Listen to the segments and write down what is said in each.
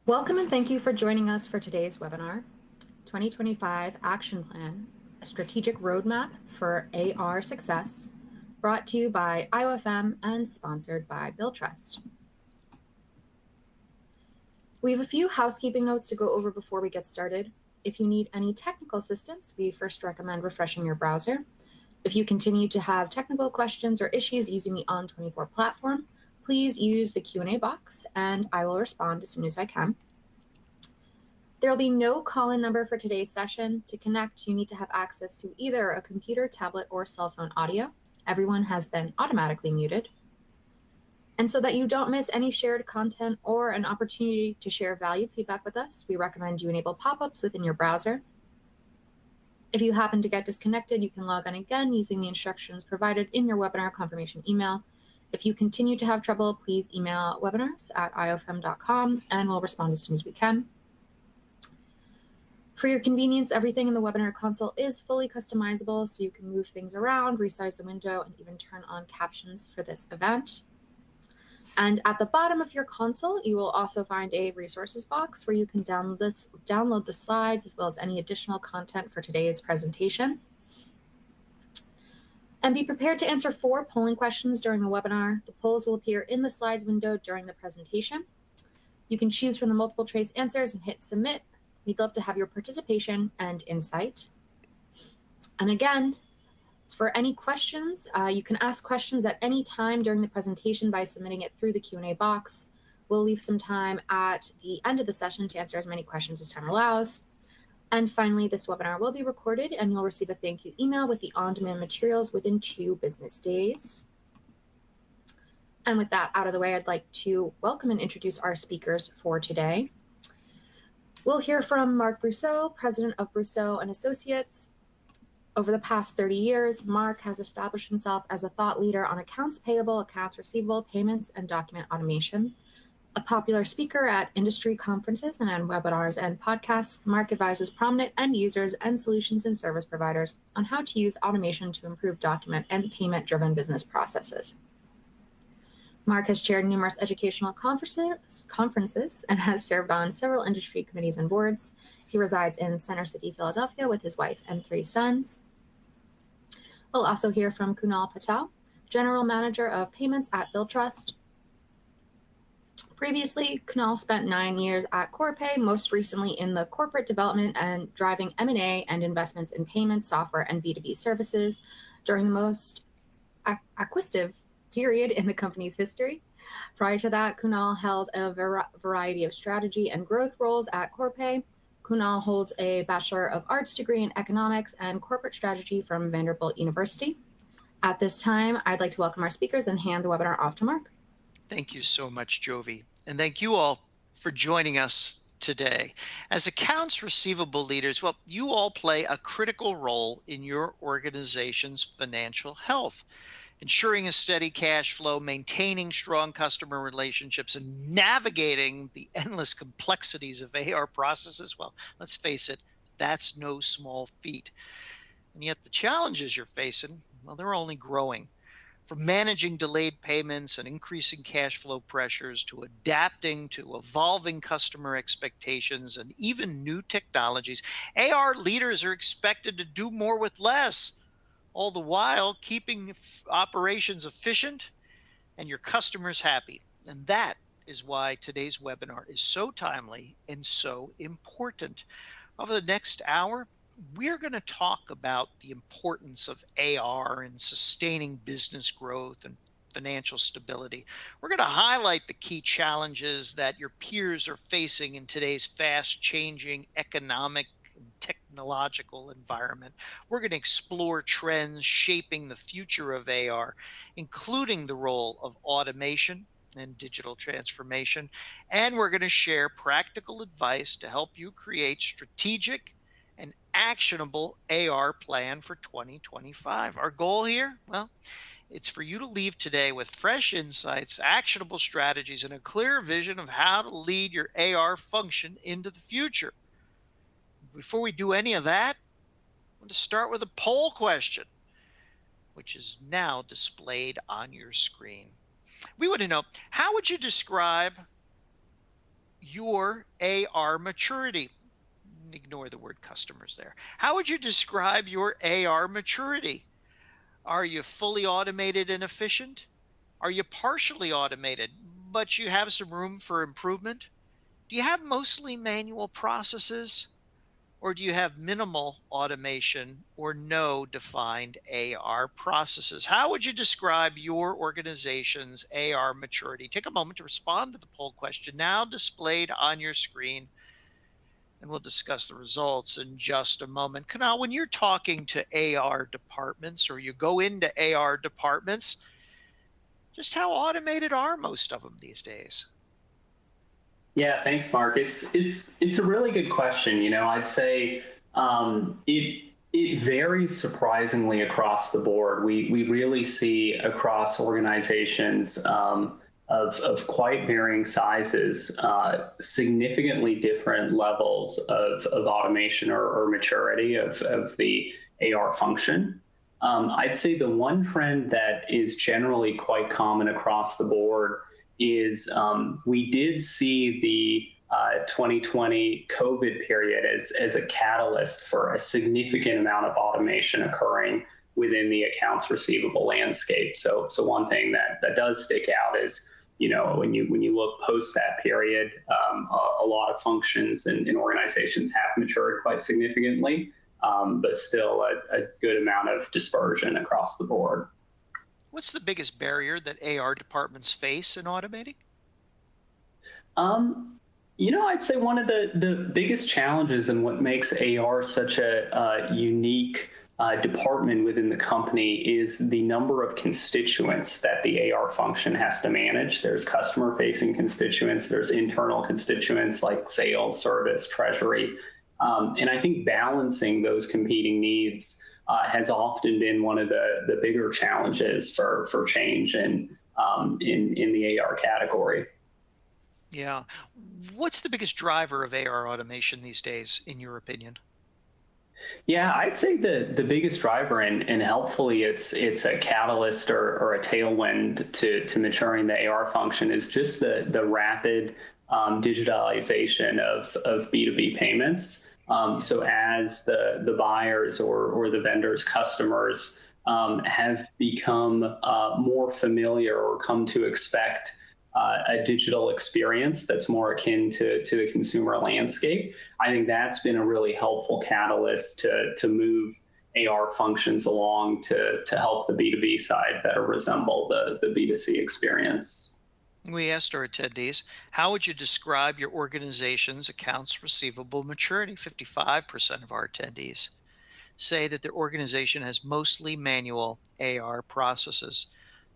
Welcome and thank you for joining us for today's webinar, 2025 Action Plan, a Strategic Roadmap for AR Success, brought to you by IOFM and sponsored by Billtrust. We have a few housekeeping notes to go over before we get started. If you need any technical assistance, we first recommend refreshing your browser. If you continue to have technical questions or issues using the On24 platform, please use the Q&A box and I will respond as soon as I can. There will be no call-in number for today's session. To connect, you need to have access to either a computer, tablet, or cell phone audio. Everyone has been automatically muted. And so that you don't miss any shared content or an opportunity to share valued feedback with us, we recommend you enable pop-ups within your browser. If you happen to get disconnected, you can log on again using the instructions provided in your webinar confirmation email. If you continue to have trouble, please email webinars@iofm.com and we'll respond as soon as we can. For your convenience, everything in the webinar console is fully customizable, so you can move things around, resize the window, and even turn on captions for this event. And at the bottom of your console, you will also find a resources box where you can download the slides as well as any additional content for today's presentation. And be prepared to answer 4 polling questions during the webinar. The polls will appear in the slides window during the presentation. You can choose from the multiple choice answers and hit submit. We'd love to have your participation and insight. And again, for any questions, you can ask questions at any time during the presentation by submitting it through the Q&A box. We'll leave some time at the end of the session to answer as many questions as time allows. And finally, this webinar will be recorded and you'll receive a thank you email with the on-demand materials within 2 business days. And with that out of the way, I'd like to welcome and introduce our speakers for today. We'll hear from Mark Brousseau, president of Brousseau and Associates. Over the past 30 years, Mark has established himself as a thought leader on accounts payable, accounts receivable, payments, and document automation. A popular speaker at industry conferences and on webinars and podcasts, Mark advises prominent end users and solutions and service providers on how to use automation to improve document and payment-driven business processes. Mark has chaired numerous educational conferences and has served on several industry committees and boards. He resides in Center City, Philadelphia with his wife and 3 sons. We'll also hear from Kunal Patel, General Manager of Payments at Billtrust. Previously, Kunal spent 9 years at Corpay, most recently in the corporate development and driving M&A and investments in payments, software, and B2B services during the most acquisitive period in the company's history. Prior to that, Kunal held a variety of strategy and growth roles at Corpay. Kunal holds a Bachelor of Arts degree in Economics and Corporate Strategy from Vanderbilt University. At this time, I'd like to welcome our speakers and hand the webinar off to Mark. Thank you so much, Jovi. And thank you all for joining us today. As accounts receivable leaders, well, you all play a critical role in your organization's financial health. Ensuring a steady cash flow, maintaining strong customer relationships, and navigating the endless complexities of AR processes, well, let's face it, that's no small feat. And yet the challenges you're facing, well, they're only growing. From managing delayed payments and increasing cash flow pressures to adapting to evolving customer expectations and even new technologies, AR leaders are expected to do more with less, all the while keeping operations efficient and your customers happy. And that is why today's webinar is so timely and so important. Over the next hour, we're going to talk about the importance of AR in sustaining business growth and financial stability. We're going to highlight the key challenges that your peers are facing in today's fast-changing economic and technological environment. We're going to explore trends shaping the future of AR, including the role of automation and digital transformation. And we're going to share practical advice to help you create strategic and actionable AR plan for 2025. Our goal here, well, it's for you to leave today with fresh insights, actionable strategies, and a clear vision of how to lead your AR function into the future. Before we do any of that, I'm going to start with a poll question, which is now displayed on your screen. We want to know, how would you describe your AR maturity? Ignore the word customers there. How would you describe your AR maturity? Are you fully automated and efficient? Are you partially automated, but you have some room for improvement? Do you have mostly manual processes, or do you have minimal automation or no defined AR processes? How would you describe your organization's AR maturity? Take a moment to respond to the poll question now displayed on your screen, and we'll discuss the results in just a moment. Kanal, when you're talking to AR departments or you go into AR departments, just how automated are most of them these days? Yeah, thanks, Mark. It's a really good question. I'd say it varies surprisingly across the board. We really see across organizations of quite varying sizes, significantly different levels of automation or maturity of the AR function. I'd say the one trend that is generally quite common across the board is we did see the 2020 COVID period as a catalyst for a significant amount of automation occurring within the accounts receivable landscape. So one thing that does stick out is, when you look post that period, a lot of functions and organizations have matured quite significantly, but still a good amount of dispersion across the board. What's the biggest barrier that AR departments face in automating? I'd say one of the biggest challenges and what makes AR such a unique department within the company is the number of constituents that the AR function has to manage. There's customer-facing constituents, there's internal constituents like sales, service, treasury. And I think balancing those competing needs has often been one of the bigger challenges for change in the AR category. Yeah. What's the biggest driver of AR automation these days, in your opinion? Yeah, I'd say the biggest driver, and helpfully it's a catalyst or a tailwind to maturing the AR function, is just the rapid digitalization of B2B payments. So as the buyers or the vendors' customers have become more familiar or come to expect a digital experience that's more akin to the consumer landscape, I think that's been a really helpful catalyst to move AR functions along to help the B2B side better resemble the B2C experience. We asked our attendees, how would you describe your organization's accounts receivable maturity? 55% of our attendees say that their organization has mostly manual AR processes.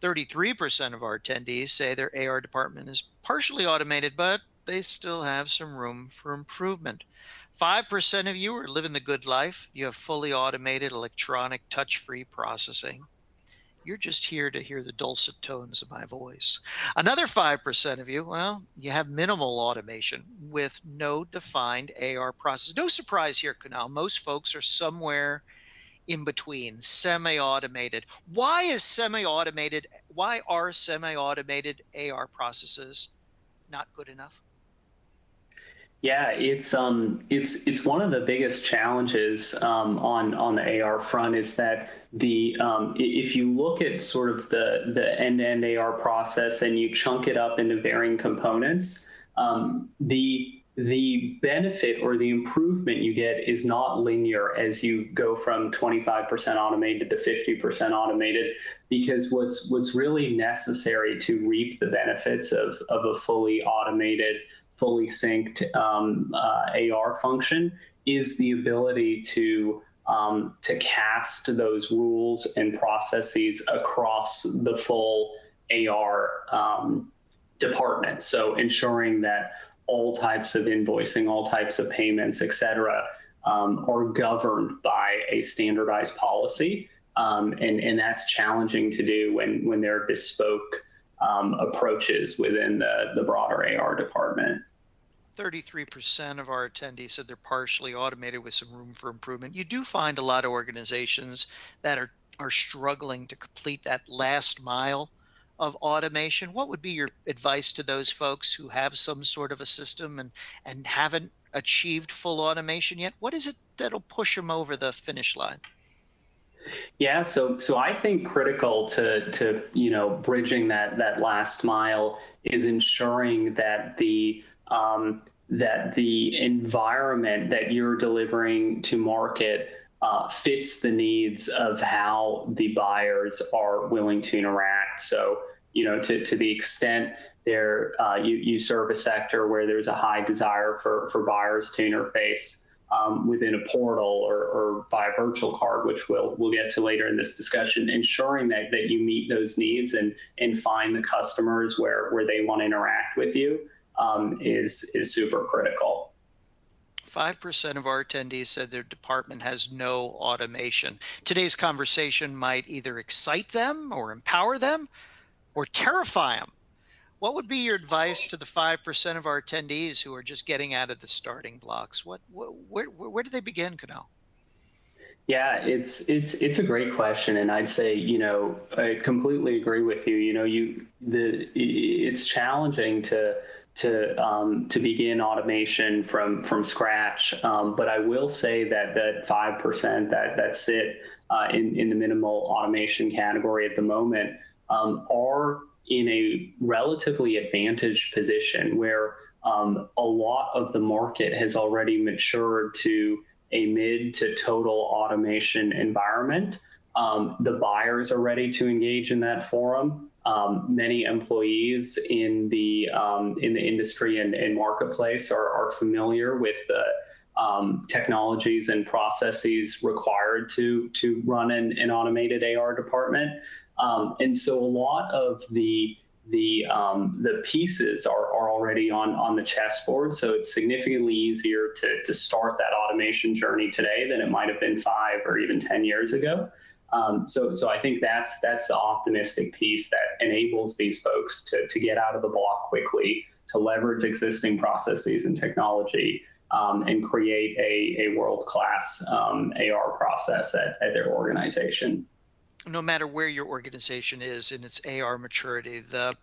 33% of our attendees say their AR department is partially automated, but they still have some room for improvement. 5% of you are living the good life. You have fully automated electronic touch-free processing. You're just here to hear the dulcet tones of my voice. Another 5% of you, well, you have minimal automation with no defined AR process. No surprise here, Kunal. Most folks are somewhere in between, semi-automated. Why are semi-automated AR processes not good enough? Yeah, it's one of the biggest challenges on the AR front is that if you look at sort of the end-to-end AR process and you chunk it up into varying components, the benefit or the improvement you get is not linear as you go from 25% automated to 50% automated, because what's really necessary to reap the benefits of a fully automated, fully synced AR function is the ability to cast those rules and processes across the full AR department. So ensuring that all types of invoicing, all types of payments, et cetera, are governed by a standardized policy. And that's challenging to do when there are bespoke approaches within the broader AR department. 33% of our attendees said they're partially automated with some room for improvement. You do find a lot of organizations that are struggling to complete that last mile of automation? What would be your advice to those folks who have some sort of a system and haven't achieved full automation yet? What is it that'll push them over the finish line? Yeah, so I think critical to bridging that last mile is ensuring that the environment that you're delivering to market fits the needs of how the buyers are willing to interact. So, to the extent you serve a sector where there's a high desire for buyers to interface within a portal or via virtual card, which we'll get to later in this discussion, ensuring that you meet those needs and find the customers where they want to interact with you is super critical. 5% of our attendees said their department has no automation. Today's conversation might either excite them or empower them or terrify them. What would be your advice to the 5% of our attendees who are just getting out of the starting blocks? Where do they begin, Kunal? Yeah, it's a great question, and I'd say I completely agree with you. It's challenging to begin automation from scratch, but I will say that 5% that sit in the minimal automation category at the moment are in a relatively advantaged position where a lot of the market has already matured to a mid to total automation environment. The buyers are ready to engage in that forum. Many employees in the industry and marketplace are familiar with the technologies and processes required to run an automated AR department. And so a lot of the pieces are already on the chessboard. So it's significantly easier to start that automation journey today than it might have been 5 or even 10 years ago. So I think that's the optimistic piece that enables these folks to get out of the block quickly, to leverage existing processes and technology, and create a world-class AR process at their organization. No matter where your organization is in its AR maturity, the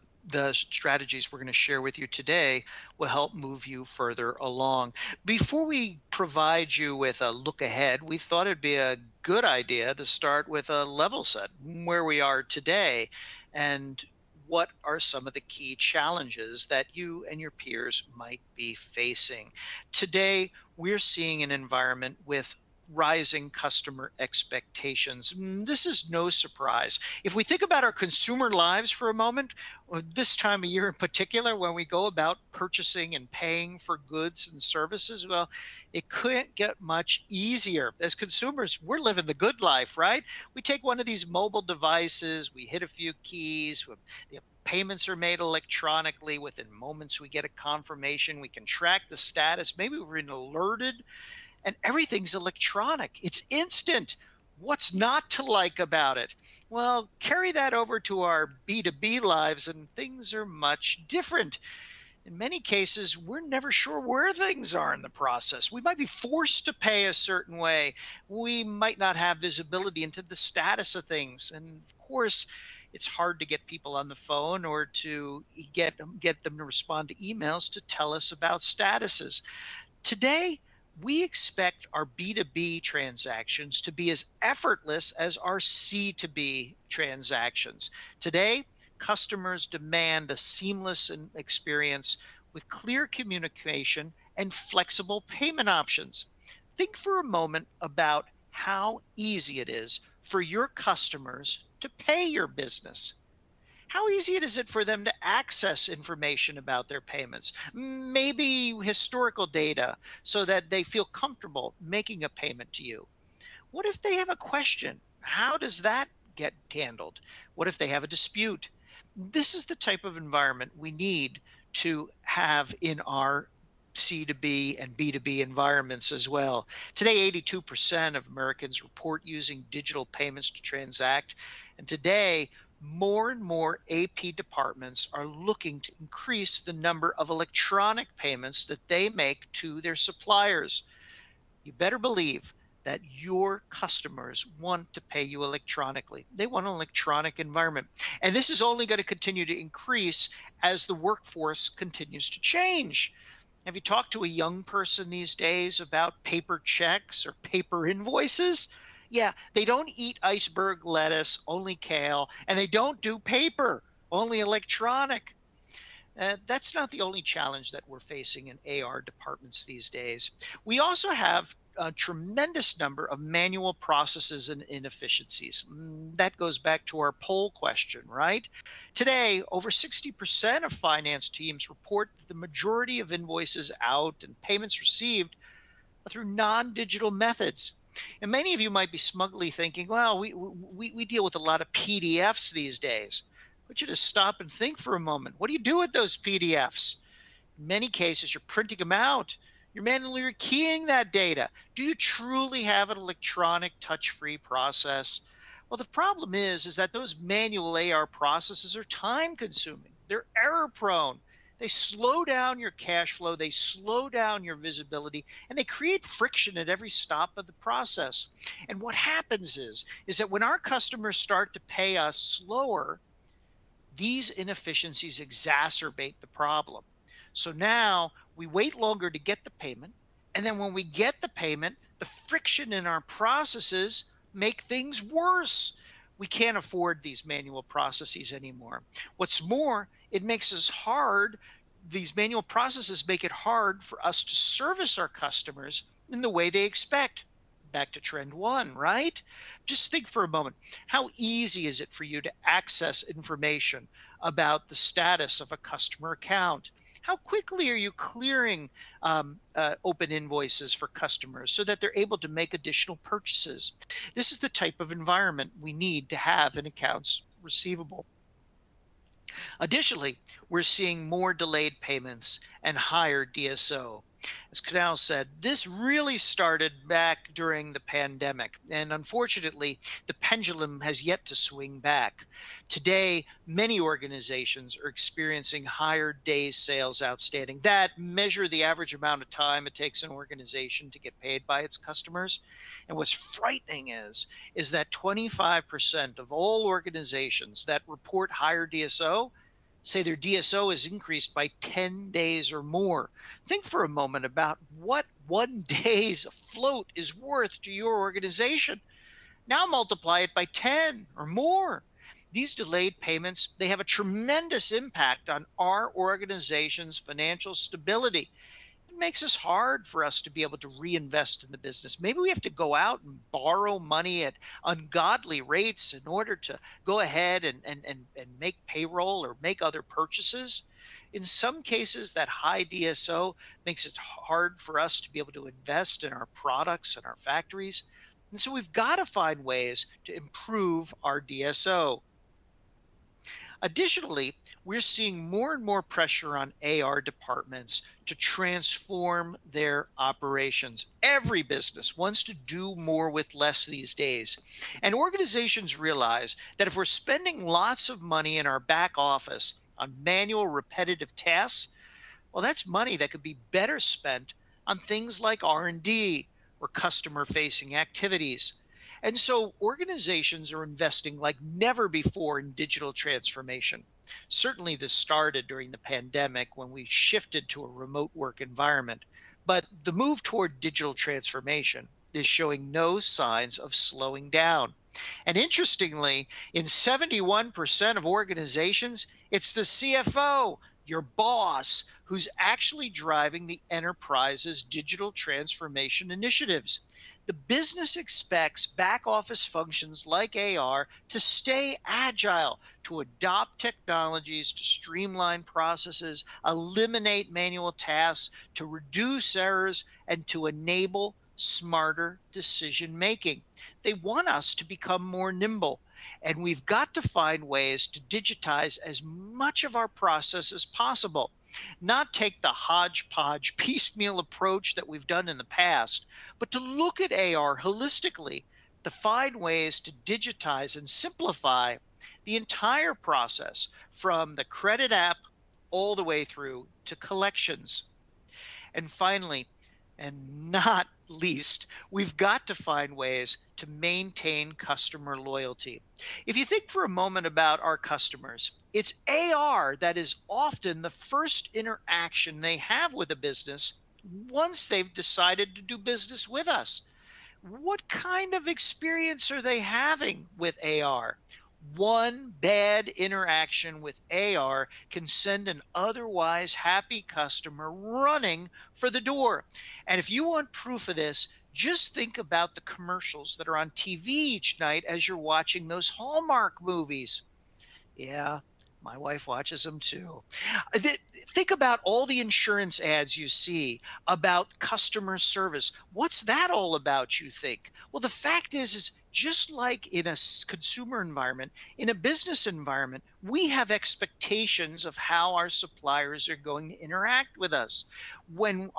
strategies we're going to share with you today will help move you further along. Before we provide you with a look ahead, we thought it'd be a good idea to start with a level set, where we are today and what are some of the key challenges that you and your peers might be facing. Today, we're seeing an environment with rising customer expectations. This is no surprise. If we think about our consumer lives for a moment, this time of year in particular, when we go about purchasing and paying for goods and services, well, it couldn't get much easier. As consumers, we're living the good life, right? We take one of these mobile devices, we hit a few keys, the payments are made electronically. Within moments, we get a confirmation. We can track the status. Maybe we're alerted, and everything's electronic. It's instant. What's not to like about it? Well, carry that over to our B2B lives and things are much different. In many cases, we're never sure where things are in the process. We might be forced to pay a certain way. We might not have visibility into the status of things. And of course, it's hard to get people on the phone or to get them to respond to emails to tell us about statuses. Today, we expect our B2B transactions to be as effortless as our C2B transactions. Today, customers demand a seamless experience with clear communication and flexible payment options. Think for a moment about how easy it is for your customers to pay your business. How easy is it for them to access information about their payments? Maybe historical data so that they feel comfortable making a payment to you. What if they have a question? How does that get handled? What if they have a dispute? This is the type of environment we need to have in our C2B and B2B environments as well. Today, 82% of Americans report using digital payments to transact. And today, more and more AP departments are looking to increase the number of electronic payments that they make to their suppliers. You better believe that your customers want to pay you electronically. They want an electronic environment. And this is only going to continue to increase as the workforce continues to change. Have you talked to a young person these days about paper checks or paper invoices? Yeah, they don't eat iceberg lettuce, only kale, and they don't do paper, only electronic. That's not the only challenge that we're facing in AR departments these days. We also have a tremendous number of manual processes and inefficiencies. That goes back to our poll question, right? Today, over 60% of finance teams report that the majority of invoices out and payments received are through non-digital methods. And many of you might be smugly thinking, well, we deal with a lot of PDFs these days. I want you to stop and think for a moment. What do you do with those PDFs? In many cases, you're printing them out. You're manually keying that data. Do you truly have an electronic touch-free process? Well, the problem is that those manual AR processes are time-consuming. They're error-prone. They slow down your cash flow. They slow down your visibility, and they create friction at every stop of the process. And what happens is that when our customers start to pay us slower, these inefficiencies exacerbate the problem. So now we wait longer to get the payment. And then when we get the payment, the friction in our processes make things worse. We can't afford these manual processes anymore. What's more, it makes us hard. These manual processes make it hard for us to service our customers in the way they expect. Back to trend one, right? Just think for a moment. How easy is it for you to access information about the status of a customer account? How quickly are you clearing open invoices for customers so that they're able to make additional purchases? This is the type of environment we need to have in accounts receivable. Additionally, we're seeing more delayed payments and higher DSO. As Kunal said, this really started back during the pandemic, and unfortunately, the pendulum has yet to swing back. Today, many organizations are experiencing higher days sales outstanding that measure the average amount of time it takes an organization to get paid by its customers. And what's frightening is that 25% of all organizations that report higher DSO say their DSO is increased by 10 days or more. Think for a moment about what 1 day's float is worth to your organization. Now multiply it by 10 or more. These delayed payments, they have a tremendous impact on our organization's financial stability. It makes it hard for us to be able to reinvest in the business. Maybe we have to go out and borrow money at ungodly rates in order to go ahead and make payroll or make other purchases. In some cases, that high DSO makes it hard for us to be able to invest in our products and our factories. And so we've got to find ways to improve our DSO. Additionally, we're seeing more and more pressure on AR departments to transform their operations. Every business wants to do more with less these days. And organizations realize that if we're spending lots of money in our back office on manual repetitive tasks, well, that's money that could be better spent on things like R&D or customer-facing activities. And so organizations are investing like never before in digital transformation. Certainly this started during the pandemic when we shifted to a remote work environment, but the move toward digital transformation is showing no signs of slowing down. And interestingly, in 71% of organizations, it's the CFO, your boss, who's actually driving the enterprise's digital transformation initiatives. The business expects back office functions like AR to stay agile, to adopt technologies, to streamline processes, eliminate manual tasks, to reduce errors, and to enable smarter decision making. They want us to become more nimble, and we've got to find ways to digitize as much of our process as possible. Not take the hodgepodge piecemeal approach that we've done in the past, but to look at AR holistically, to find ways to digitize and simplify the entire process from the credit app all the way through to collections. And finally, and not least, we've got to find ways to maintain customer loyalty. If you think for a moment about our customers, it's AR that is often the first interaction they have with a business once they've decided to do business with us. What kind of experience are they having with AR? One bad interaction with AR can send an otherwise happy customer running for the door. And if you want proof of this, just think about the commercials that are on TV each night as you're watching those Hallmark movies. Yeah, my wife watches them too. Think about all the insurance ads you see about customer service. What's that all about, you think? Well, the fact is just like in a consumer environment, in a business environment, we have expectations of how our suppliers are going to interact with us. When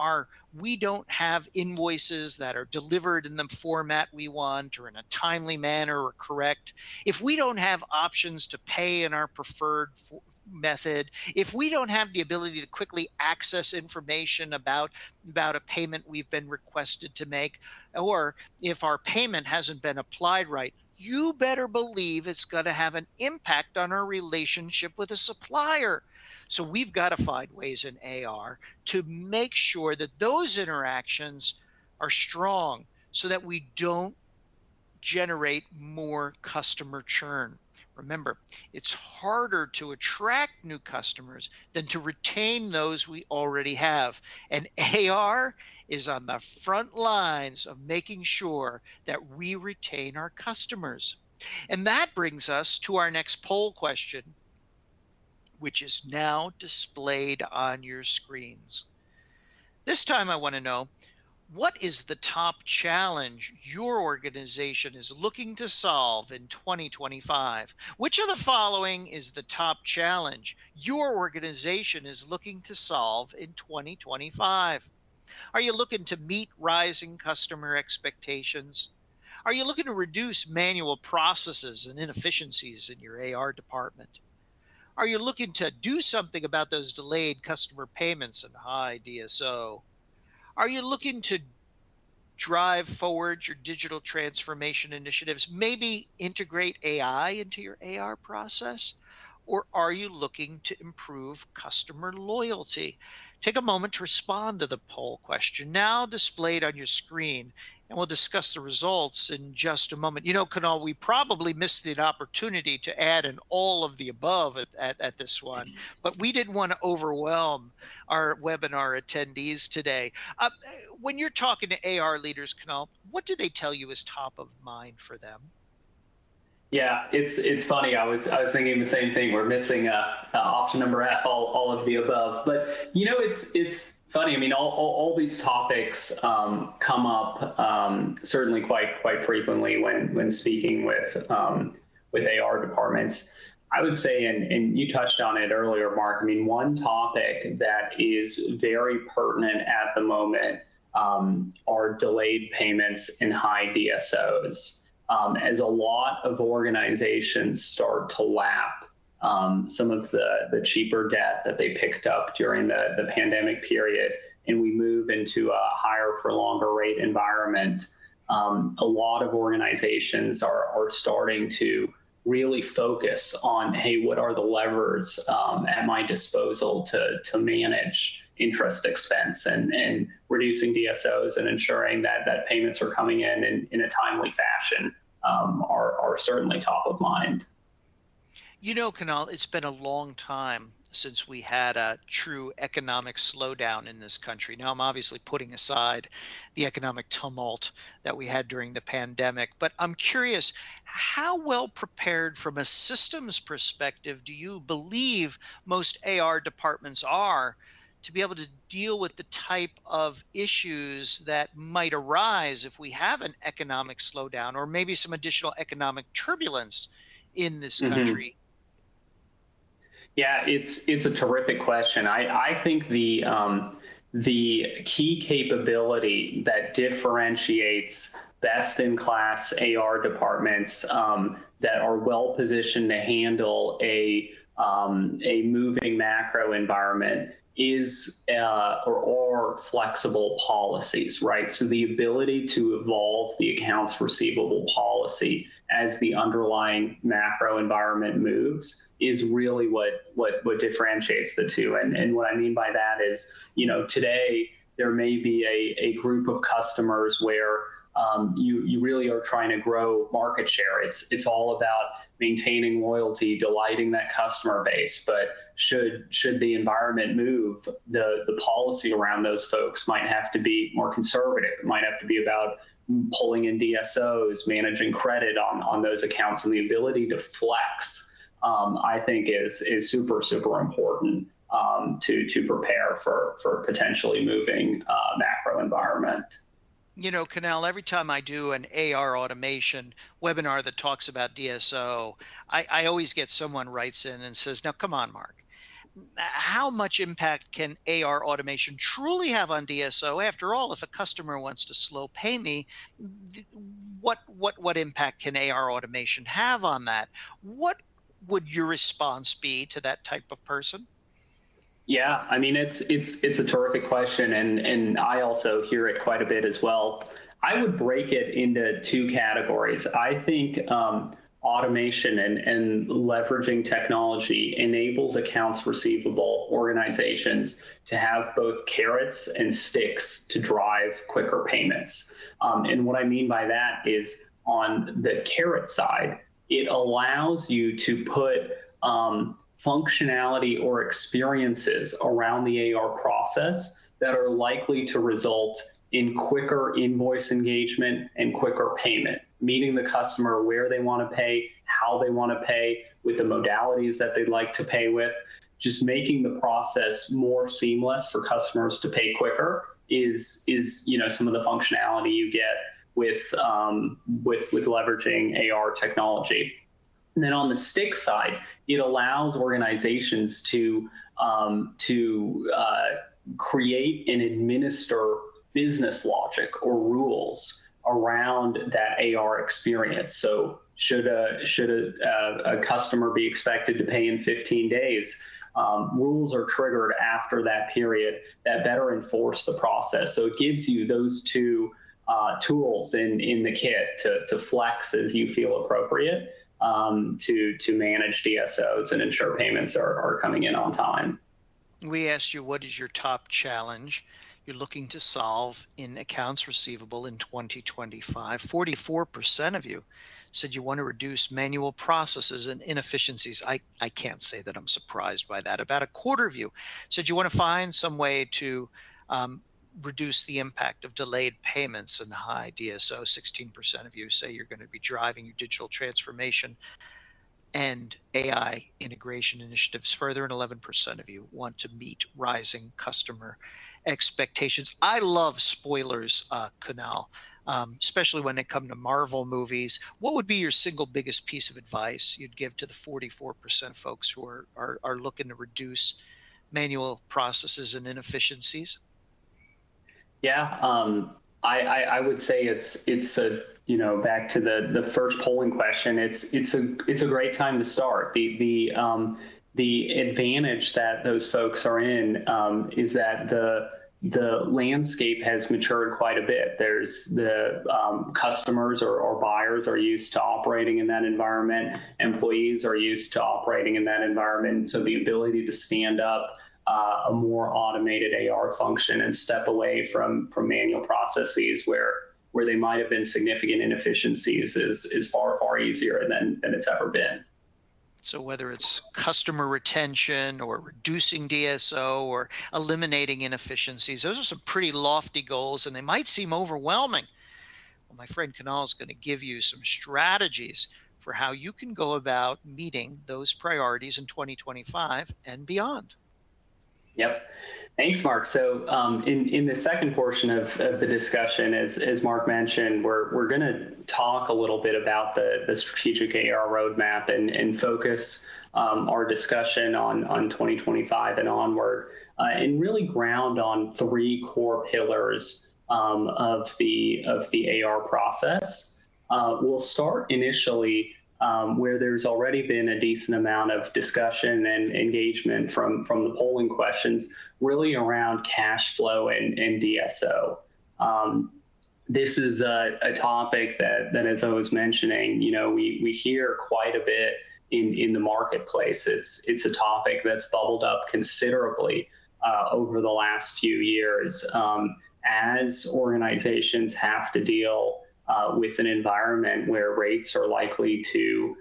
we don't have invoices that are delivered in the format we want or in a timely manner or correct, if we don't have options to pay in our preferred method, if we don't have the ability to quickly access information about a payment we've been requested to make, or if our payment hasn't been applied right, you better believe it's going to have an impact on our relationship with a supplier. So we've got to find ways in AR to make sure that those interactions are strong so that we don't generate more customer churn. Remember, it's harder to attract new customers than to retain those we already have. And AR is on the front lines of making sure that we retain our customers. And that brings us to our next poll question, which is now displayed on your screens. This time I want to know, what is the top challenge your organization is looking to solve in 2025? Which of the following is the top challenge your organization is looking to solve in 2025? Are you looking to meet rising customer expectations? Are you looking to reduce manual processes and inefficiencies in your AR department? Are you looking to do something about those delayed customer payments and high DSO? Are you looking to drive forward your digital transformation initiatives, maybe integrate AI into your AR process? Or are you looking to improve customer loyalty? Take a moment to respond to the poll question now displayed on your screen, and we'll discuss the results in just a moment. You know, Kunal, we probably missed the opportunity to add an all of the above at this one, but we didn't want to overwhelm our webinar attendees today. When you're talking to AR leaders, Kunal, what do they tell you is top of mind for them? Yeah, it's funny. I was thinking the same thing. We're missing option number F, all of the above. But you know, it's funny. I mean, all these topics come up certainly quite frequently when speaking with AR departments. I would say, and you touched on it earlier, Mark. I mean, one topic that is very pertinent at the moment are delayed payments and high DSOs. As a lot of organizations start to lap some of the cheaper debt that they picked up during the pandemic period, and we move into a higher for longer rate environment, a lot of organizations are starting to really focus on, hey, what are the levers at my disposal to manage interest expense and reducing DSOs and ensuring that payments are coming in a timely fashion are certainly top of mind. You know, Kunal, it's been a long time since we had a true economic slowdown in this country. Now, I'm obviously putting aside the economic tumult that we had during the pandemic, but I'm curious, how well prepared from a systems perspective do you believe most AR departments are to be able to deal with the type of issues that might arise if we have an economic slowdown or maybe some additional economic turbulence in this country? Yeah, it's a terrific question. I think the key capability that differentiates best-in-class AR departments that are well positioned to handle a moving macro environment is or flexible policies, right? So the ability to evolve the accounts receivable policy as the underlying macro environment moves is really what differentiates the two. And what I mean by that is, today there may be a group of customers where you really are trying to grow market share. It's all about maintaining loyalty, delighting that customer base. But should the environment move, the policy around those folks might have to be more conservative. It might have to be about pulling in DSOs, managing credit on those accounts, and the ability to flex, I think is super, super important to prepare for potentially moving macro environment. Canal, every time I do an AR automation webinar that talks about DSO, I always get someone writes in and says, now, come on, Mark, how much impact can AR automation truly have on DSO? After all, if a customer wants to slow pay me, what impact can AR automation have on that? What would your response be to that type of person? Yeah, I mean, it's a terrific question, and I also hear it quite a bit as well. I would break it into two categories. I think automation and leveraging technology enables accounts receivable organizations to have both carrots and sticks to drive quicker payments. And what I mean by that is, on the carrot side, it allows you to put functionality or experiences around the AR process that are likely to result in quicker invoice engagement and quicker payment, meeting the customer where they want to pay, how they want to pay, with the modalities that they'd like to pay with. Just making the process more seamless for customers to pay quicker is some of the functionality you get with leveraging AR technology. And then on the stick side, it allows organizations to create and administer business logic or rules around that AR experience. So should a customer be expected to pay in 15 days? Rules are triggered after that period that better enforce the process. So it gives you those two tools in the kit to flex as you feel appropriate. To manage DSOs and ensure payments are coming in on time. We asked you, what is your top challenge you're looking to solve in accounts receivable in 2025? 44% of you said you want to reduce manual processes and inefficiencies. I can't say that I'm surprised by that. About a quarter of you said you want to find some way to reduce the impact of delayed payments and high DSO. 16% of you say you're going to be driving your digital transformation and AI integration initiatives further, and 11% of you want to meet rising customer expectations. I love spoilers, Kunal, especially when they come to Marvel movies. What would be your single biggest piece of advice you'd give to the 44% folks who are looking to reduce manual processes and inefficiencies? Yeah, I would say it's a back to the first polling question. It's a great time to start. The advantage that those folks are in is that the landscape has matured quite a bit. There's the customers or buyers are used to operating in that environment. Employees are used to operating in that environment. So the ability to stand up a more automated AR function and step away from manual processes where they might have been significant inefficiencies is far, far easier than it's ever been. So whether it's customer retention or reducing DSO or eliminating inefficiencies, those are some pretty lofty goals, and they might seem overwhelming. Well, my friend Kunal is going to give you some strategies for how you can go about meeting those priorities in 2025 and beyond. Yep. Thanks, Mark. So in the second portion of the discussion, as Mark mentioned, we're going to talk a little bit about the strategic AR roadmap and focus our discussion on 2025 and onward, and really ground on three core pillars of the AR process. We'll start initially where there's already been a decent amount of discussion and engagement from the polling questions, really around cash flow and DSO. This is a topic that, as I was mentioning, we hear quite a bit in the marketplace. It's a topic that's bubbled up considerably over the last few years as organizations have to deal with an environment where rates are likely to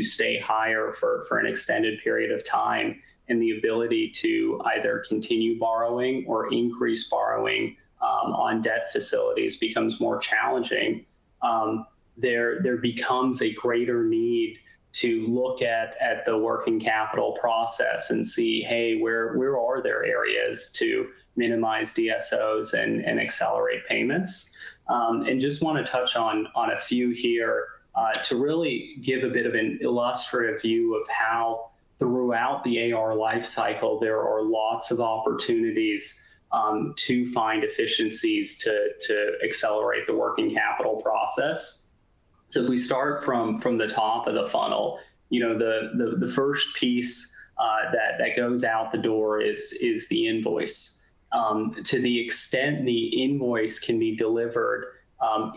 stay higher for an extended period of time, and the ability to either continue borrowing or increase borrowing on debt facilities becomes more challenging. There becomes a greater need to look at the working capital process and see, hey, where are there areas to minimize DSOs and accelerate payments? And just want to touch on a few here to really give a bit of an illustrative view of how throughout the AR lifecycle there are lots of opportunities to find efficiencies to accelerate the working capital process. So if we start from the top of the funnel, the first piece that goes out the door is the invoice. To the extent the invoice can be delivered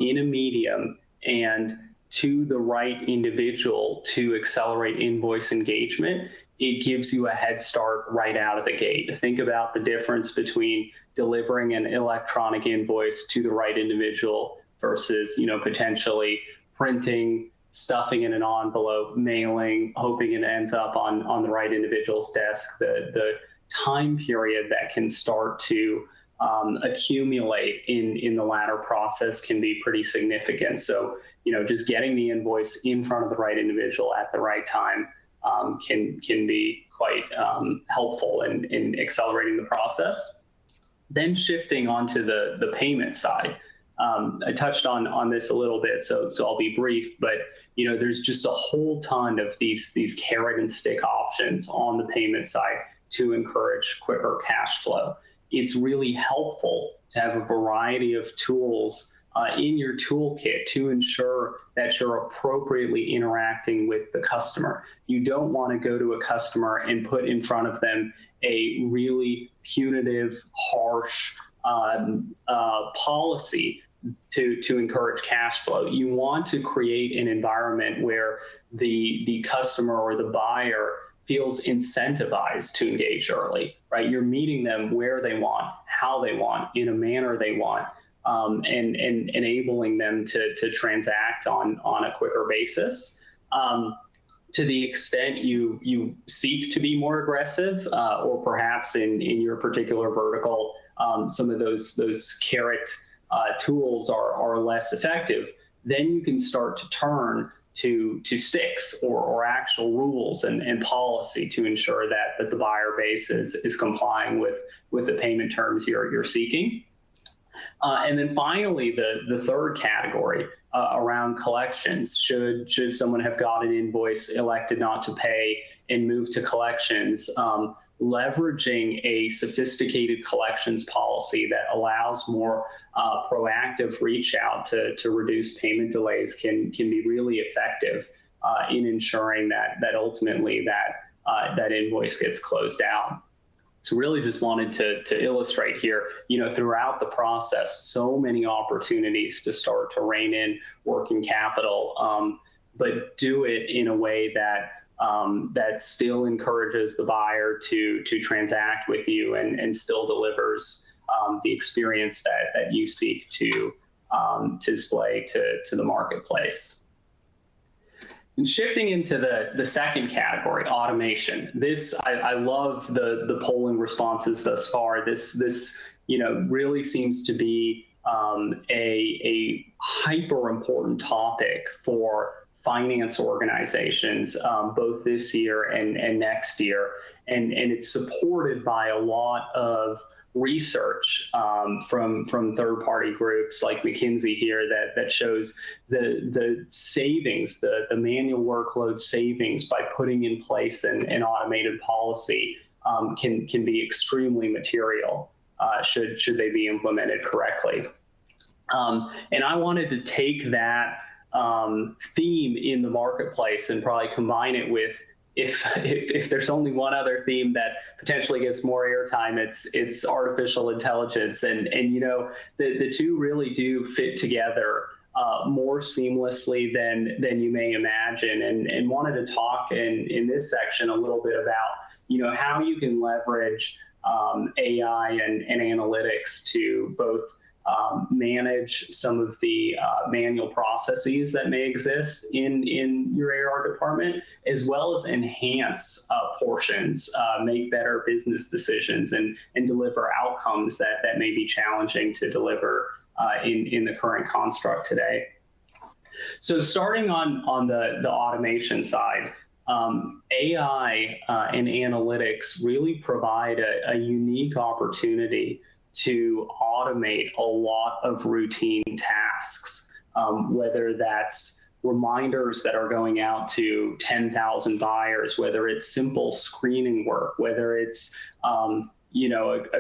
in a medium and to the right individual to accelerate invoice engagement, it gives you a head start right out of the gate. Think about the difference between delivering an electronic invoice to the right individual versus, potentially printing, stuffing in an envelope, mailing, hoping it ends up on the right individual's desk. The time period that can start to accumulate in the latter process can be pretty significant. So, just getting the invoice in front of the right individual at the right time can be quite helpful in accelerating the process. Then shifting onto the payment side. I touched on this a little bit, so I'll be brief, but there's just a whole ton of these carrot and stick options on the payment side to encourage quicker cash flow. It's really helpful to have a variety of tools in your toolkit to ensure that you're appropriately interacting with the customer. You don't want to go to a customer and put in front of them a really punitive, harsh policy to encourage cash flow. You want to create an environment where the customer or the buyer feels incentivized to engage early, right? You're meeting them where they want, how they want, in a manner they want, and enabling them to transact on a quicker basis. To the extent you seek to be more aggressive, or perhaps in your particular vertical, some of those carrot tools are less effective, then you can start to turn to sticks or actual rules and policy to ensure that the buyer base is complying with the payment terms you're seeking. And then finally, the third category around collections. Should someone have got an invoice, elected not to pay, and move to collections, leveraging a sophisticated collections policy that allows more proactive reach out to reduce payment delays can be really effective in ensuring that ultimately that invoice gets closed out. So really just wanted to illustrate here, throughout the process, so many opportunities to start to rein in working capital, but do it in a way that still encourages the buyer to transact with you and still delivers the experience that you seek to display to the marketplace. And shifting into the second category, automation. This, I love the polling responses thus far. This really seems to be a hyper important topic for finance organizations, both this year and next year. And it's supported by a lot of research from third-party groups like McKinsey here that shows the savings, the manual workload savings by putting in place an automated policy can be extremely material should they be implemented correctly. And I wanted to take that theme in the marketplace and probably combine it with, if there's only one other theme that potentially gets more airtime, it's artificial intelligence, and the two really do fit together more seamlessly than you may imagine, and wanted to talk in this section a little bit about how you can leverage AI and analytics to both manage some of the manual processes that may exist in your AR department, as well as enhance portions, make better business decisions, and deliver outcomes that may be challenging to deliver in the current construct today. So starting on the automation side, AI and analytics really provide a unique opportunity to automate a lot of routine tasks, whether that's reminders that are going out to 10,000 buyers, whether it's simple screening work, whether it's a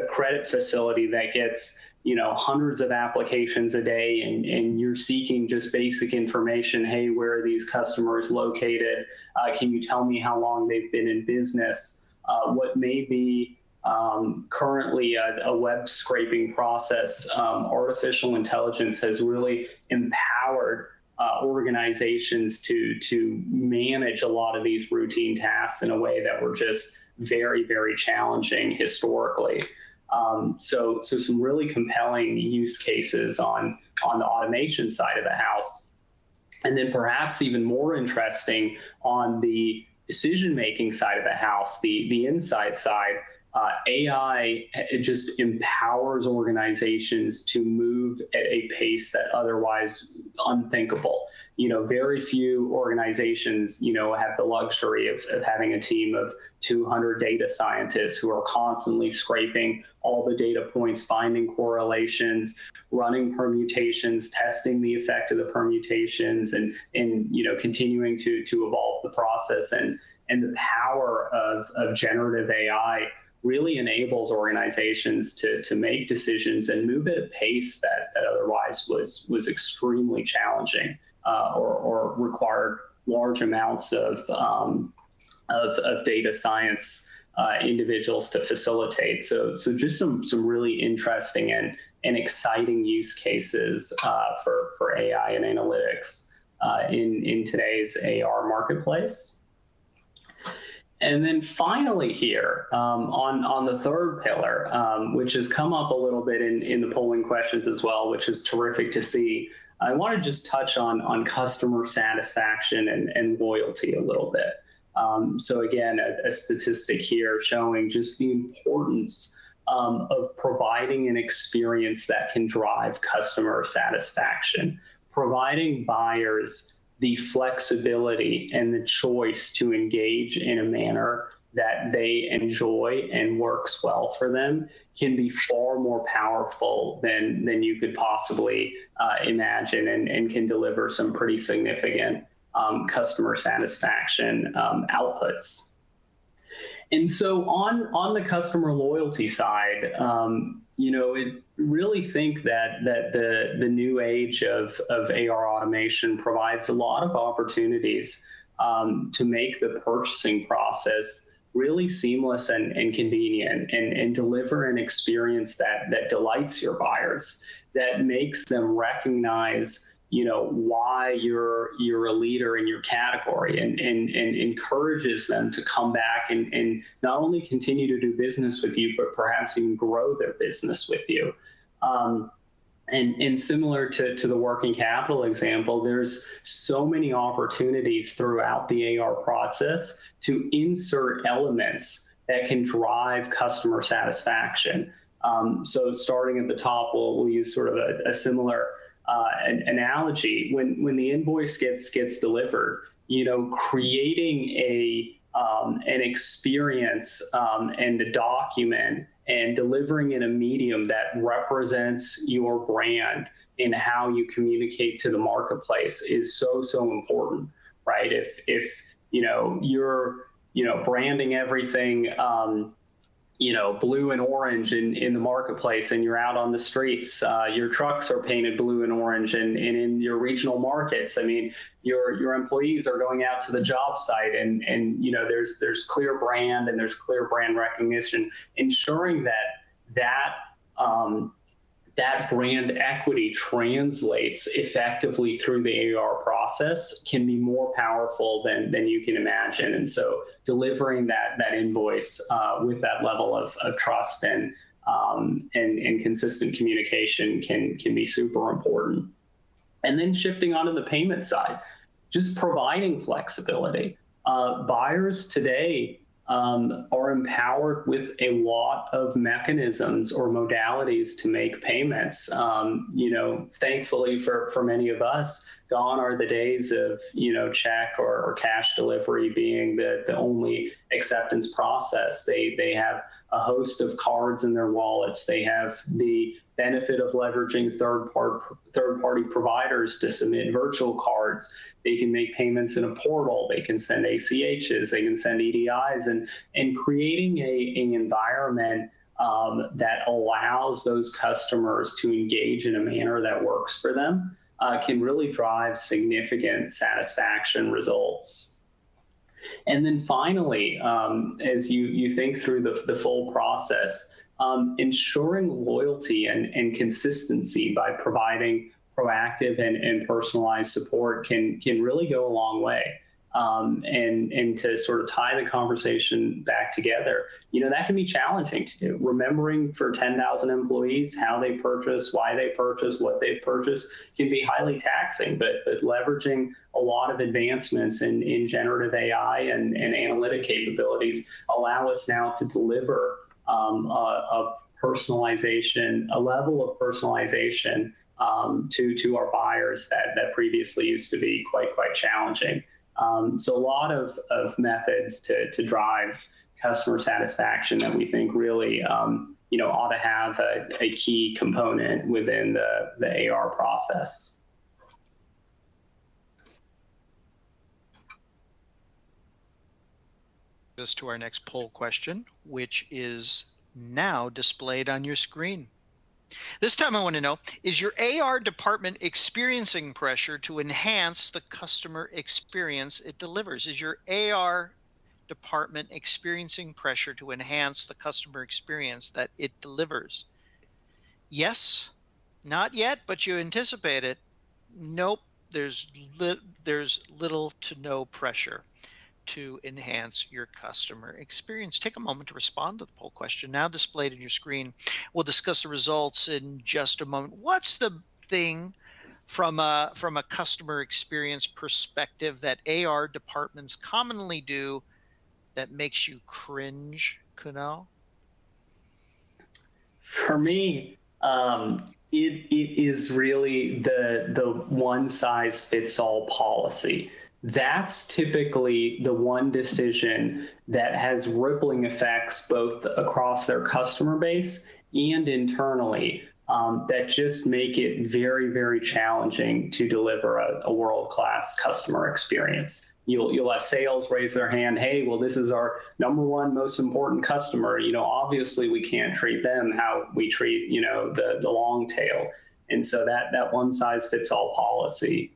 credit facility that gets hundreds of applications a day, and you're seeking just basic information. Hey, where are these customers located? Can you tell me how long they've been in business? What may be currently a web scraping process? Artificial intelligence has really empowered organizations to manage a lot of these routine tasks in a way that were just very, very challenging historically. So some really compelling use cases on the automation side of the house. And then perhaps even more interesting on the decision-making side of the house, the insight side, AI just empowers organizations to move at a pace that otherwise unthinkable. Very few organizations, have the luxury of having a team of 200 data scientists who are constantly scraping all the data points, finding correlations, running permutations, testing the effect of the permutations, and continuing to evolve the process. And the power of generative AI really enables organizations to make decisions and move at a pace that otherwise was extremely challenging, or required large amounts of data science individuals to facilitate. So just some really interesting and exciting use cases for AI and analytics in today's AR marketplace. And then finally here, on the third pillar, which has come up a little bit in the polling questions as well, which is terrific to see, I want to just touch on customer satisfaction and loyalty a little bit. So again, a statistic here showing just the importance of providing an experience that can drive customer satisfaction, providing buyers the flexibility and the choice to engage in a manner that they enjoy and works well for them can be far more powerful than you could possibly imagine, and can deliver some pretty significant customer satisfaction outputs. And so on the customer loyalty side, it really think that the new age of AR automation provides a lot of opportunities to make the purchasing process really seamless and convenient, and deliver an experience that delights your buyers, that makes them recognize why you're a leader in your category, and encourages them to come back and not only continue to do business with you, but perhaps even grow their business with you. And similar to the working capital example, there's so many opportunities throughout the AR process to insert elements that can drive customer satisfaction. So starting at the top, we'll use sort of a similar an analogy. When the invoice gets delivered, creating an experience and a document and delivering in a medium that represents your brand in how you communicate to the marketplace is so important, right? If you're branding everything blue and orange in the marketplace, and you're out on the streets. Your trucks are painted blue and orange, and in your regional markets. I mean, your employees are going out to the job site, and there's clear brand and there's clear brand recognition, ensuring that brand equity translates effectively through the AR process can be more powerful than you can imagine. And so delivering that invoice with that level of trust and consistent communication can be super important. And then shifting onto the payment side, just providing flexibility. Buyers today are empowered with a lot of mechanisms or modalities to make payments. Thankfully for many of us, gone are the days of, check or cash delivery being the only acceptance process. They have a host of cards in their wallets. They have the benefit of leveraging third-party providers to submit virtual cards. They can make payments in a portal. They can send ACHs. They can send EDIs, and creating an environment that allows those customers to engage in a manner that works for them can really drive significant satisfaction results. And then finally, as you think through the full process, ensuring loyalty and consistency by providing proactive and personalized support can really go a long way. And to sort of tie the conversation back together, that can be challenging to do. Remembering for 10,000 employees how they purchase, why they purchase, what they purchase can be highly taxing, but leveraging a lot of advancements in generative AI and analytic capabilities allow us now to deliver a personalization, a level of personalization to our buyers that previously used to be quite challenging. So a lot of methods to drive customer satisfaction that we think really ought to have a key component within the AR process. Us to our next poll question, which is now displayed on your screen. This time I want to know, is your AR department experiencing pressure to enhance the customer experience it delivers? Is your AR department experiencing pressure to enhance the customer experience that it delivers? Yes, not yet, but you anticipate it. Nope, there's little to no pressure to enhance your customer experience. Take a moment to respond to the poll question now displayed on your screen. We'll discuss the results in just a moment. What's the thing from a customer experience perspective that AR departments commonly do that makes you cringe, Kunal? For me, it is really the one-size-fits-all policy. That's typically the one decision that has rippling effects both across their customer base and internally that just make it very challenging to deliver a world-class customer experience. You'll have sales raise their hand, hey, well, this is our number one most important customer. Obviously we can't treat them how we treat, the long tail. And so that one-size-fits-all policy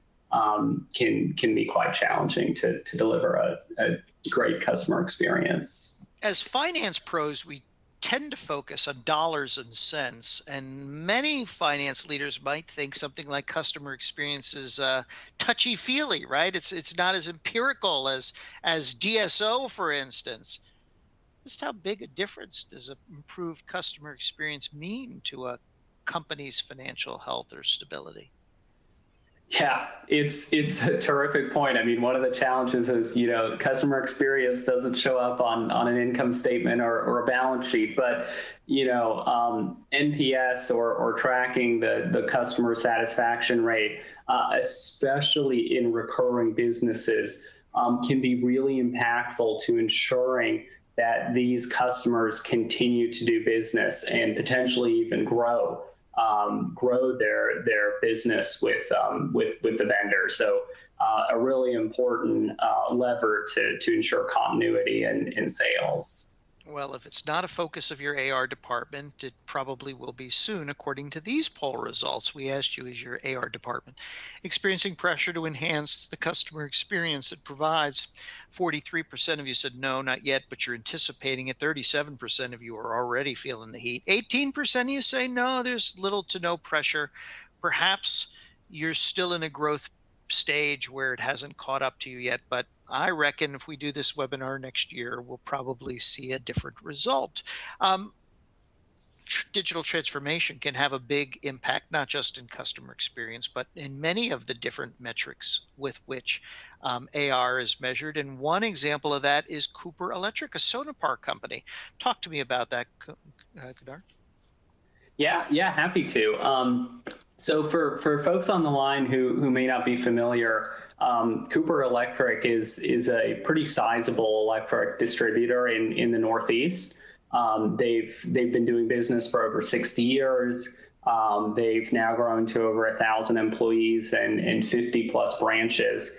can be quite challenging to deliver a great customer experience. As finance pros, we tend to focus on dollars and cents, and many finance leaders might think something like customer experience is touchy-feely, right? It's not as empirical as DSO, for instance. Just how big a difference does an improved customer experience mean to a company's financial health or stability? Yeah, it's a terrific point. I mean, one of the challenges is, customer experience doesn't show up on an income statement or a balance sheet, but, NPS or tracking the customer satisfaction rate, especially in recurring businesses, can be really impactful to ensuring that these customers continue to do business and potentially even grow their business with the vendor. So a really important lever to ensure continuity in sales. Well, if it's not a focus of your AR department, it probably will be soon, according to these poll results. We asked you, is your AR department experiencing pressure to enhance the customer experience it provides? 43% of you said no, not yet, but you're anticipating it. 37% of you are already feeling the heat. 18% of you say no, there's little to no pressure. Perhaps you're still in a growth stage where it hasn't caught up to you yet, but I reckon if we do this webinar next year, we'll probably see a different result. Digital transformation can have a big impact, not just in customer experience, but in many of the different metrics with which AR is measured. And one example of that is Cooper Electric, a Sonepar company. Talk to me about that, Kedar. Yeah, happy to. So for folks on the line who may not be familiar, Cooper Electric is a pretty sizable electric distributor in the Northeast. They've been doing business for over 60 years. They've now grown to over 1,000 employees and 50 plus branches.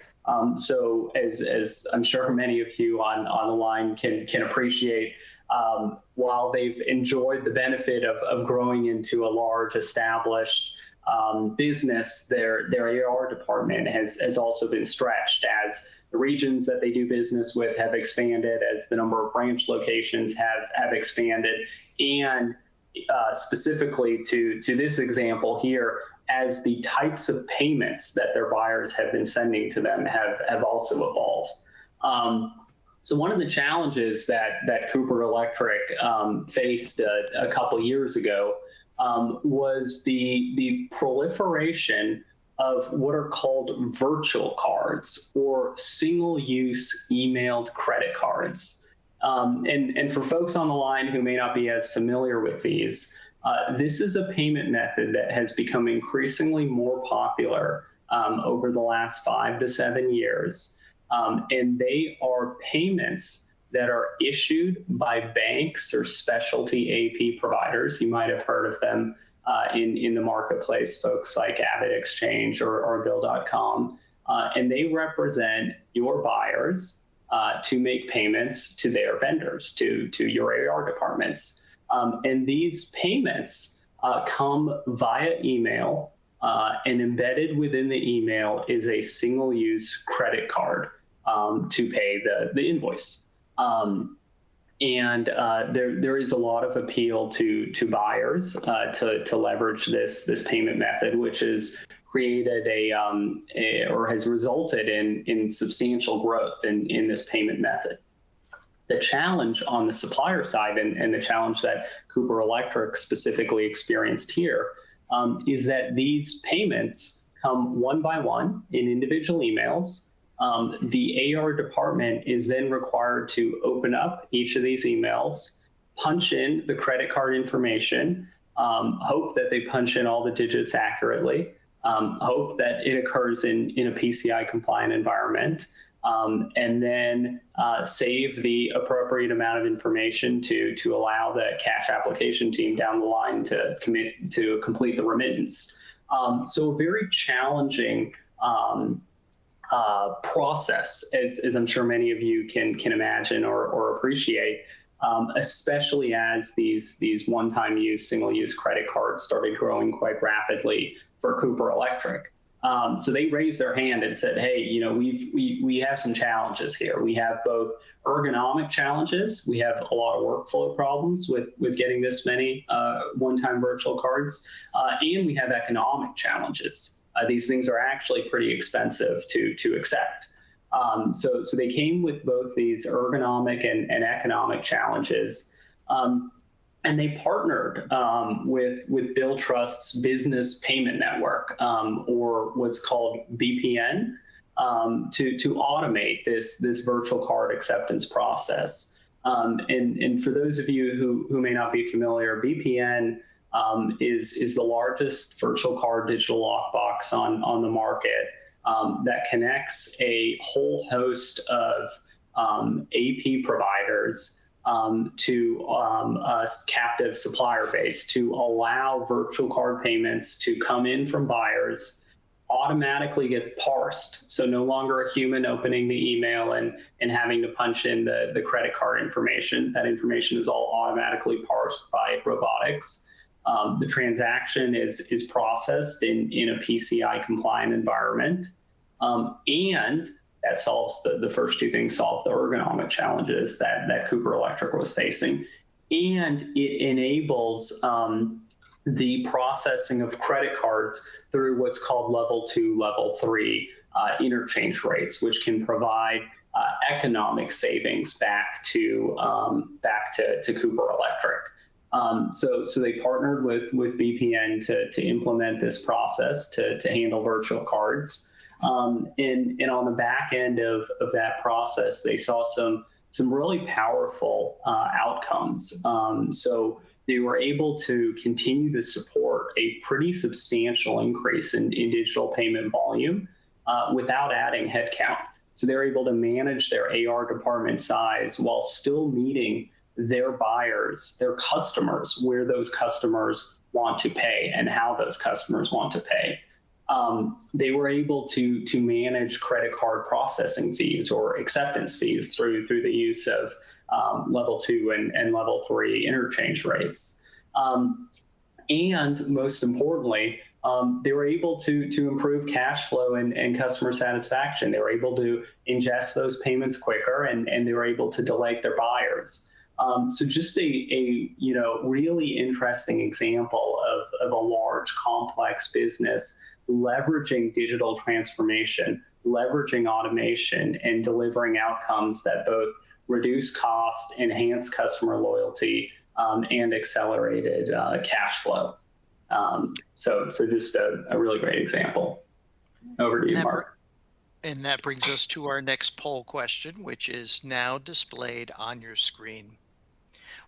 So as I'm sure many of you on the line can appreciate, while they've enjoyed the benefit of growing into a large established business, their AR department has also been stretched as the regions that they do business with have expanded, as the number of branch locations have expanded, and specifically to this example here, as the types of payments that their buyers have been sending to them have also evolved. So one of the challenges that Cooper Electric faced a couple years ago was the proliferation of what are called virtual cards, or single-use emailed credit cards. And for folks on the line who may not be as familiar with these, this is a payment method that has become increasingly more popular over the last 5 to 7 years. And they are payments that are issued by banks or specialty AP providers. You might have heard of them in the marketplace, folks like AvidXchange or Bill.com. And they represent your buyers to make payments to their vendors, to your AR departments. And these payments come via email, and embedded within the email is a single-use credit card to pay the invoice. And there is a lot of appeal to buyers to leverage this payment method, which has created or has resulted in substantial growth in this payment method. The challenge on the supplier side, and the challenge that Cooper Electric specifically experienced here, is that these payments come one by one in individual emails. The AR department is then required to open up each of these emails, punch in the credit card information, hope that they punch in all the digits accurately, hope that it occurs in a PCI compliant environment, and then save the appropriate amount of information to allow the cash application team down the line to complete the remittance. So a very challenging process, as I'm sure many of you can imagine or appreciate, especially as these one-time use, single-use credit cards started growing quite rapidly for Cooper Electric. So they raised their hand and said, hey, we have some challenges here. We have both ergonomic challenges. We have a lot of workflow problems with getting this many one-time virtual cards, and we have economic challenges. These things are actually pretty expensive to accept. So they came with both these ergonomic and economic challenges. And they partnered with Billtrust's business payment network, or what's called BPN, to automate this virtual card acceptance process. And for those of you who may not be familiar, BPN is the largest virtual card digital lockbox on the market that connects a whole host of AP providers to a captive supplier base to allow virtual card payments to come in from buyers automatically get parsed. So no longer a human opening the email and having to punch in the credit card information. That information is all automatically parsed by robotics. The transaction is processed in a PCI compliant environment. And that solves the first two things, solve the ergonomic challenges that Cooper Electric was facing. And it enables the processing of credit cards through what's called level 2, level 3 interchange rates, which can provide economic savings back to Cooper Electric. So they partnered with BPN to implement this process to handle virtual cards. And on the back end of that process, they saw some really powerful outcomes. So they were able to continue to support a pretty substantial increase in digital payment volume without adding headcount. So they're able to manage their AR department size while still meeting their buyers, their customers, where those customers want to pay and how those customers want to pay. They were able to manage credit card processing fees or acceptance fees through the use of level 2 and level 3 interchange rates. And most importantly, they were able to improve cash flow and customer satisfaction. They were able to ingest those payments quicker, and they were able to delight their buyers. So just a really interesting example of a large, complex business leveraging digital transformation, leveraging automation, and delivering outcomes that both reduce cost, enhance customer loyalty, and accelerated cash flow. So just a really great example. Over to you, Mark. And that brings us to our next poll question, which is now displayed on your screen.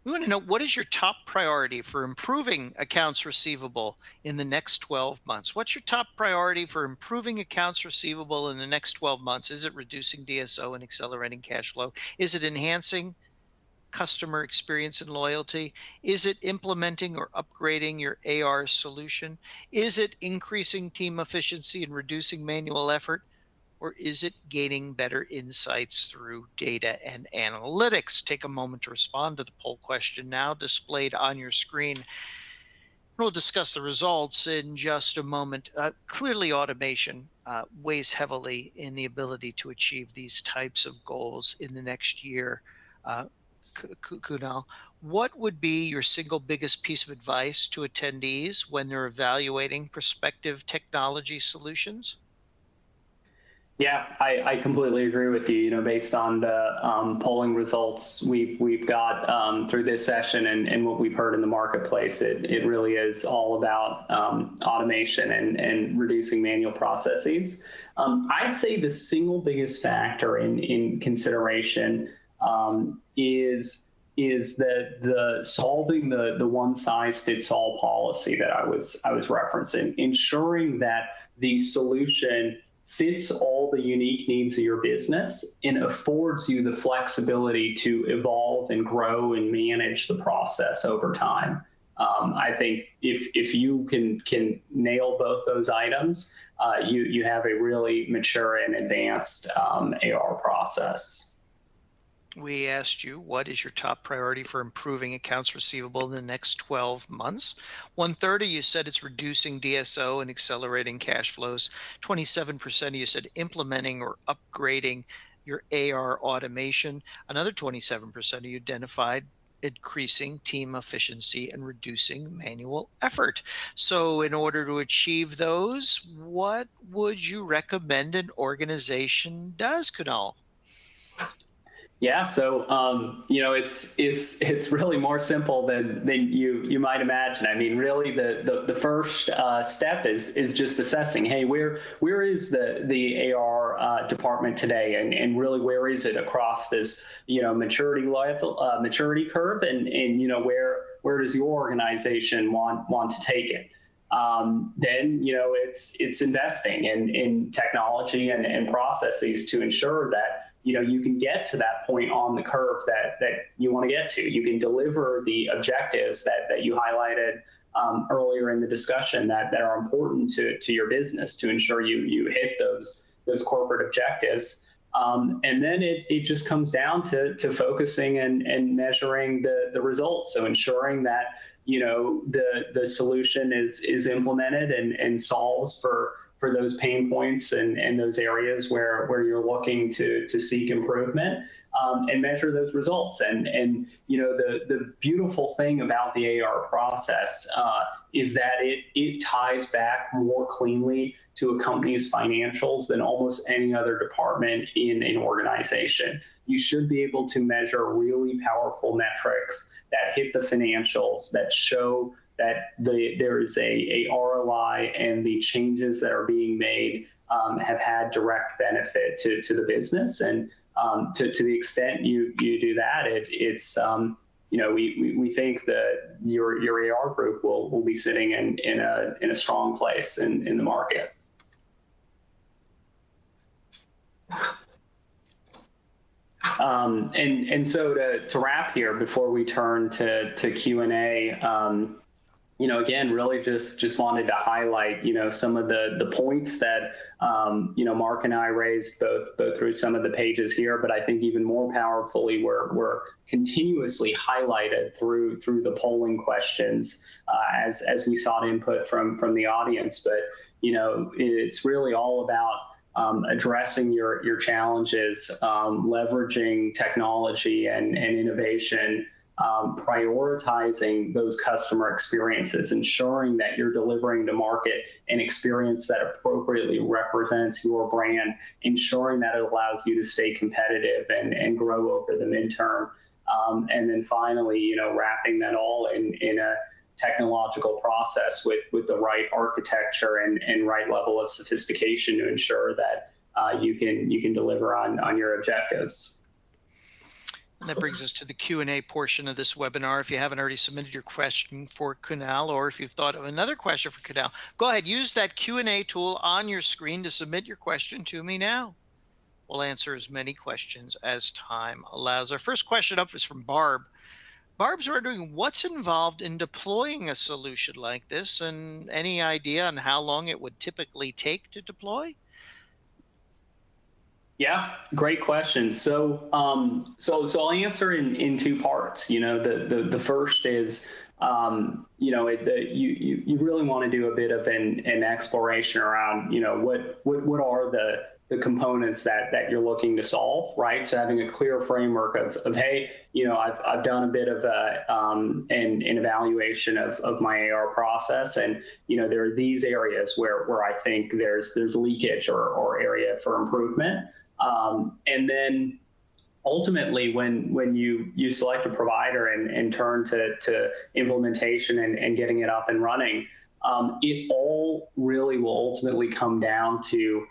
We want to know, what is your top priority for improving accounts receivable in the next 12 months? What's your top priority for improving accounts receivable in the next 12 months? Is it reducing DSO and accelerating cash flow? Is it enhancing customer experience and loyalty? Is it implementing or upgrading your AR solution? Is it increasing team efficiency and reducing manual effort? Or is it gaining better insights through data and analytics? Take a moment to respond to the poll question now displayed on your screen. We'll discuss the results in just a moment. Clearly, automation weighs heavily in the ability to achieve these types of goals in the next year. Kunal, what would be your single biggest piece of advice to attendees when they're evaluating prospective technology solutions? Yeah, I completely agree with you. Based on the polling results we've got through this session and what we've heard in the marketplace, it really is all about automation and reducing manual processes. I'd say the single biggest factor in consideration is the solving the one size fits all policy that I was referencing, ensuring that the solution fits all the unique needs of your business and affords you the flexibility to evolve and grow and manage the process over time. I think if you can nail both those items, you have a really mature and advanced AR process. We asked you, what is your top priority for improving accounts receivable in the next 12 months? 1/3 of you said it's reducing DSO and accelerating cash flows. 27% of you said implementing or upgrading your AR automation. Another 27% of you identified increasing team efficiency and reducing manual effort. So in order to achieve those, what would you recommend an organization does, Kunal? Yeah, so it's really more simple than you might imagine. I mean, really, the first step is just assessing, hey, where is the AR department today, and really where is it across this maturity curve, and where does your organization want to take it? Then it's investing in technology and processes to ensure that you can get to that point on the curve that you want to get to. You can deliver the objectives that you highlighted earlier in the discussion that are important to your business to ensure you hit those corporate objectives. And then it just comes down to focusing and measuring the results. So ensuring that, the solution is implemented and solves for those pain points and those areas where you're looking to seek improvement, and measure those results. And the beautiful thing about the AR process is that it ties back more cleanly to a company's financials than almost any other department in an organization. You should be able to measure really powerful metrics that hit the financials, that show that there is a ROI, and the changes that are being made have had direct benefit to the business. And to the extent you do that, it's we think that your AR group will be sitting in a strong place in the market. And so to wrap here before we turn to Q&A, again, really just wanted to highlight, some of the points that, Mark and I raised both through some of the pages here, but I think even more powerfully were continuously highlighted through the polling questions as we sought input from the audience. But, it's really all about addressing your challenges, leveraging technology and innovation, prioritizing those customer experiences, ensuring that you're delivering to market an experience that appropriately represents your brand, ensuring that it allows you to stay competitive and grow over the midterm. And then finally, wrapping that all in a technological process with the right architecture and right level of sophistication to ensure that you can deliver on your objectives. And that brings us to the Q&A portion of this webinar. If you haven't already submitted your question for Kunal, or if you've thought of another question for Kunal, go ahead, use that Q&A tool on your screen to submit your question to me now. We'll answer as many questions as time allows. Our first question up is from Barb. Barb's wondering what's involved in deploying a solution like this, and any idea on how long it would typically take to deploy? Yeah, great question. So I'll answer in two parts. The first is, you really want to do a bit of an exploration around, what are the components that you're looking to solve, right? So having a clear framework of hey, I've done a bit of an evaluation of my AR process, and there are these areas where I think there's leakage or area for improvement. And then ultimately, when you select a provider and turn to implementation and getting it up and running, it all really will ultimately come down to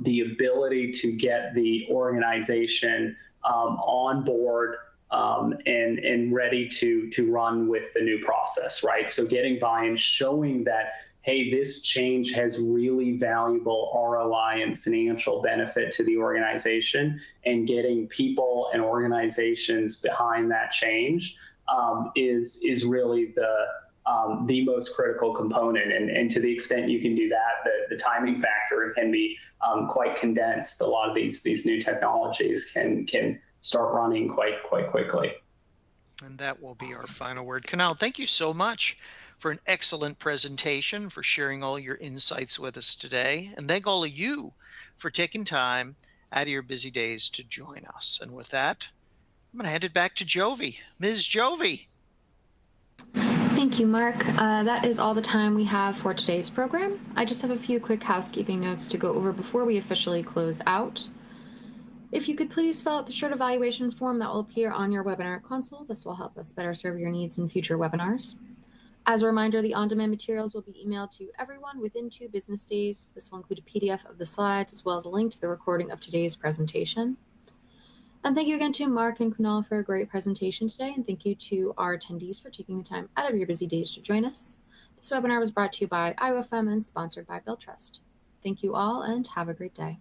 the ability to get the organization on board and ready to run with the new process, right? So getting buy-in, showing that, hey, this change has really valuable ROI and financial benefit to the organization, and getting people and organizations behind that change is really the most critical component. And to the extent you can do that, the timing factor can be quite condensed. A lot of these new technologies can start running quite quickly. And that will be our final word. Kunal, thank you so much for an excellent presentation, for sharing all your insights with us today. And thank all of you for taking time out of your busy days to join us. And with that, I'm going to hand it back to Jovi. Ms. Jovi. Thank you, Mark. That is all the time we have for today's program. I just have a few quick housekeeping notes to go over before we officially close out. If you could please fill out the short evaluation form that will appear on your webinar console. This will help us better serve your needs in future webinars. As a reminder, the on-demand materials will be emailed to everyone within 2 business days. This will include a PDF of the slides, as well as a link to the recording of today's presentation. And thank you again to Mark and Kunal for a great presentation today. And thank you to our attendees for taking the time out of your busy days to join us. This webinar was brought to you by IOFM and sponsored by Billtrust. Thank you all and have a great day.